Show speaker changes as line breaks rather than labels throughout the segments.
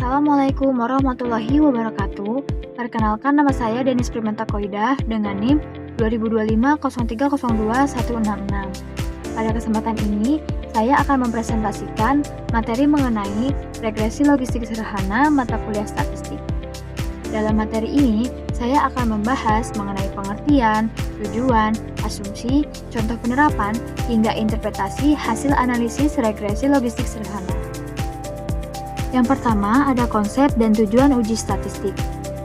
Assalamualaikum warahmatullahi wabarakatuh. Perkenalkan, nama saya Denis Primenta Koidah dengan NIM 202503021166. Pada kesempatan ini, saya akan mempresentasikan materi mengenai regresi logistik sederhana mata kuliah statistik. Dalam materi ini, saya akan membahas mengenai pengertian, tujuan, asumsi, contoh penerapan, hingga interpretasi hasil analisis regresi logistik sederhana. Yang pertama, ada konsep dan tujuan uji statistik.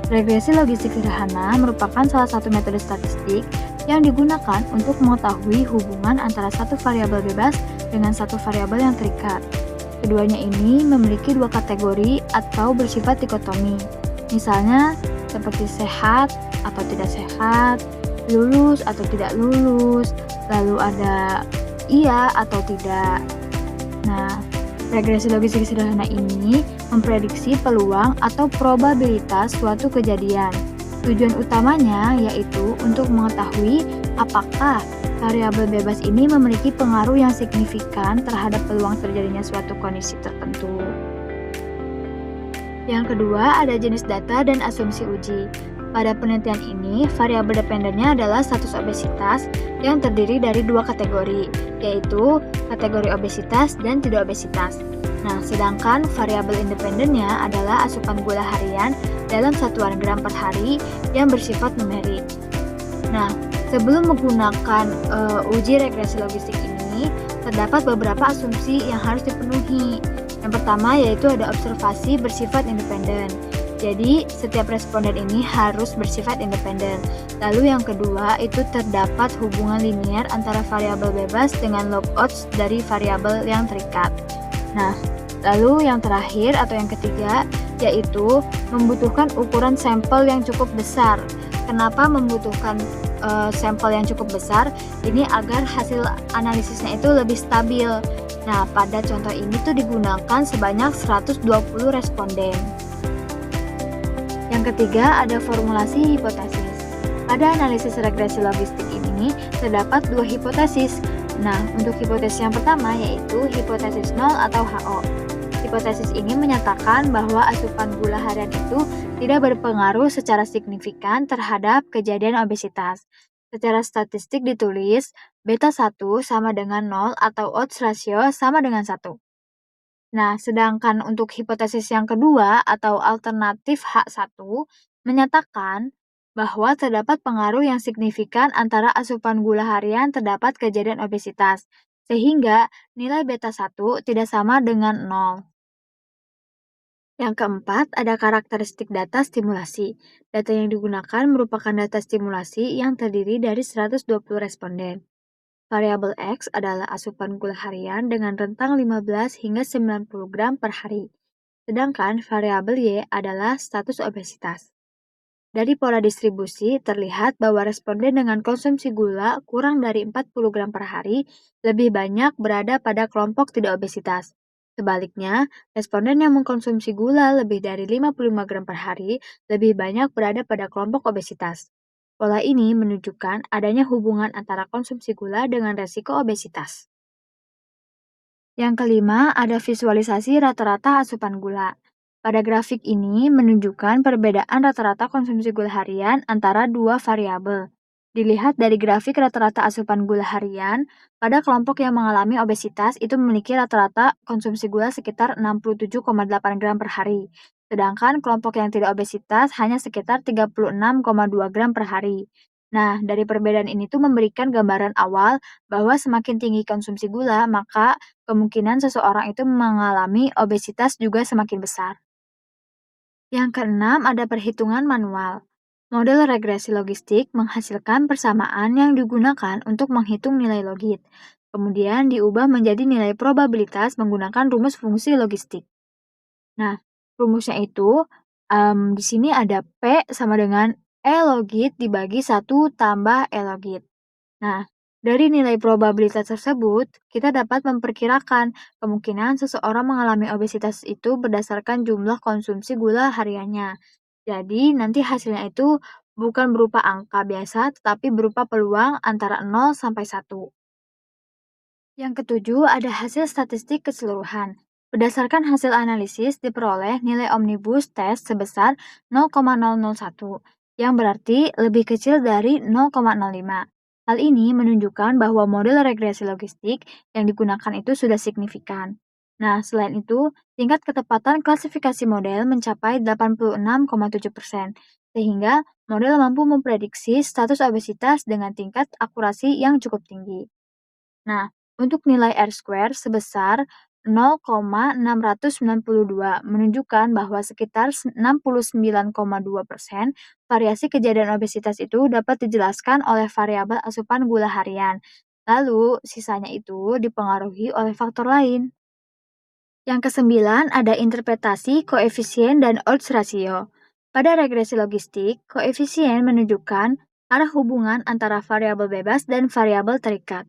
Regresi logistik sederhana merupakan salah satu metode statistik yang digunakan untuk mengetahui hubungan antara satu variabel bebas dengan satu variabel yang terikat. Keduanya ini memiliki dua kategori atau bersifat dikotomi. Misalnya, seperti sehat atau tidak sehat, lulus atau tidak lulus, lalu ada iya atau tidak. Nah, regresi logistik sederhana ini memprediksi peluang atau probabilitas suatu kejadian. Tujuan utamanya yaitu untuk mengetahui apakah variabel bebas ini memiliki pengaruh yang signifikan terhadap peluang terjadinya suatu kondisi tertentu. Yang kedua, ada jenis data dan asumsi uji. Pada penelitian ini, variabel dependennya adalah status obesitas yang terdiri dari dua kategori, yaitu kategori obesitas dan tidak obesitas. Nah, sedangkan variabel independennya adalah asupan gula harian dalam satuan gram per hari yang bersifat numerik. Nah, sebelum menggunakan uji regresi logistik ini, terdapat beberapa asumsi yang harus dipenuhi. Yang pertama yaitu ada observasi bersifat independen. Jadi, setiap responden ini harus bersifat independen. Lalu yang kedua, itu terdapat hubungan linier antara variabel bebas dengan log odds dari variabel yang terikat. Nah, lalu yang terakhir atau yang ketiga, yaitu membutuhkan ukuran sampel yang cukup besar. Kenapa membutuhkan sampel yang cukup besar? Ini agar hasil analisisnya itu lebih stabil. Nah, pada contoh ini tuh digunakan sebanyak 120 responden. Yang ketiga, ada formulasi hipotesis. Pada analisis regresi logistik ini, terdapat dua hipotesis. Nah, untuk hipotesis yang pertama yaitu hipotesis nol atau HO. Hipotesis ini menyatakan bahwa asupan gula harian itu tidak berpengaruh secara signifikan terhadap kejadian obesitas. Secara statistik ditulis, beta 1 sama dengan 0 atau odds ratio sama dengan 1. Nah, sedangkan untuk hipotesis yang kedua atau alternatif H1 menyatakan bahwa terdapat pengaruh yang signifikan antara asupan gula harian terdapat kejadian obesitas, sehingga nilai beta 1 tidak sama dengan 0. Yang keempat, ada karakteristik data stimulasi. Data yang digunakan merupakan data stimulasi yang terdiri dari 120 responden. Variabel X adalah asupan gula harian dengan rentang 15 hingga 90 gram per hari. Sedangkan variabel Y adalah status obesitas. Dari pola distribusi, terlihat bahwa responden dengan konsumsi gula kurang dari 40 gram per hari lebih banyak berada pada kelompok tidak obesitas. Sebaliknya, responden yang mengkonsumsi gula lebih dari 55 gram per hari lebih banyak berada pada kelompok obesitas. Pola ini menunjukkan adanya hubungan antara konsumsi gula dengan resiko obesitas. Yang kelima, ada visualisasi rata-rata asupan gula. Pada grafik ini menunjukkan perbedaan rata-rata konsumsi gula harian antara dua variabel. Dilihat dari grafik rata-rata asupan gula harian, pada kelompok yang mengalami obesitas itu memiliki rata-rata konsumsi gula sekitar 67,8 gram per hari. Sedangkan kelompok yang tidak obesitas hanya sekitar 36,2 gram per hari. Nah, dari perbedaan ini tuh memberikan gambaran awal bahwa semakin tinggi konsumsi gula, maka kemungkinan seseorang itu mengalami obesitas juga semakin besar. Yang keenam, ada perhitungan manual. Model regresi logistik menghasilkan persamaan yang digunakan untuk menghitung nilai logit. Kemudian diubah menjadi nilai probabilitas menggunakan rumus fungsi logistik. Nah, rumusnya itu di sini ada P sama dengan E logit dibagi 1 tambah E logit. Nah, dari nilai probabilitas tersebut, kita dapat memperkirakan kemungkinan seseorang mengalami obesitas itu berdasarkan jumlah konsumsi gula hariannya. Jadi, nanti hasilnya itu bukan berupa angka biasa, tetapi berupa peluang antara 0 sampai 1. Yang ketujuh, ada hasil statistik keseluruhan. Berdasarkan hasil analisis, diperoleh nilai omnibus test sebesar 0,001, yang berarti lebih kecil dari 0,05. Hal ini menunjukkan bahwa model regresi logistik yang digunakan itu sudah signifikan. Nah, selain itu, tingkat ketepatan klasifikasi model mencapai 86,7%, sehingga model mampu memprediksi status obesitas dengan tingkat akurasi yang cukup tinggi. Nah, untuk nilai R-square sebesar 0,692 menunjukkan bahwa sekitar 69,2% variasi kejadian obesitas itu dapat dijelaskan oleh variabel asupan gula harian. Lalu, sisanya itu dipengaruhi oleh faktor lain. Yang kesembilan ada interpretasi koefisien dan odds ratio. Pada regresi logistik, koefisien menunjukkan arah hubungan antara variabel bebas dan variabel terikat.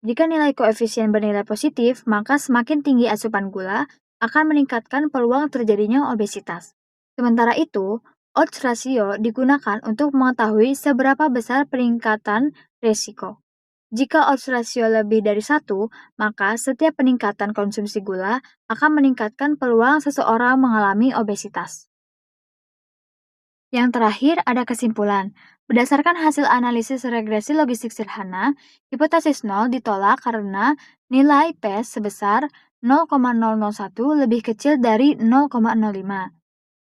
Jika nilai koefisien bernilai positif, maka semakin tinggi asupan gula akan meningkatkan peluang terjadinya obesitas. Sementara itu, odds ratio digunakan untuk mengetahui seberapa besar peningkatan risiko. Jika odds ratio lebih dari 1, maka setiap peningkatan konsumsi gula akan meningkatkan peluang seseorang mengalami obesitas. Yang terakhir ada kesimpulan. Berdasarkan hasil analisis regresi logistik sederhana, hipotesis 0 ditolak karena nilai P sebesar 0,001 lebih kecil dari 0,05,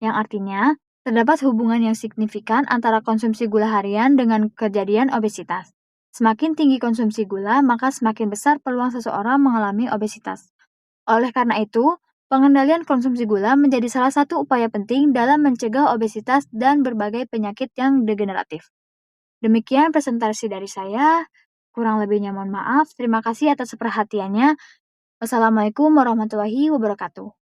yang artinya terdapat hubungan yang signifikan antara konsumsi gula harian dengan kejadian obesitas. Semakin tinggi konsumsi gula, maka semakin besar peluang seseorang mengalami obesitas. Oleh karena itu, pengendalian konsumsi gula menjadi salah satu upaya penting dalam mencegah obesitas dan berbagai penyakit yang degeneratif. Demikian presentasi dari saya. Kurang lebihnya mohon maaf. Terima kasih atas perhatiannya. Wassalamualaikum warahmatullahi wabarakatuh.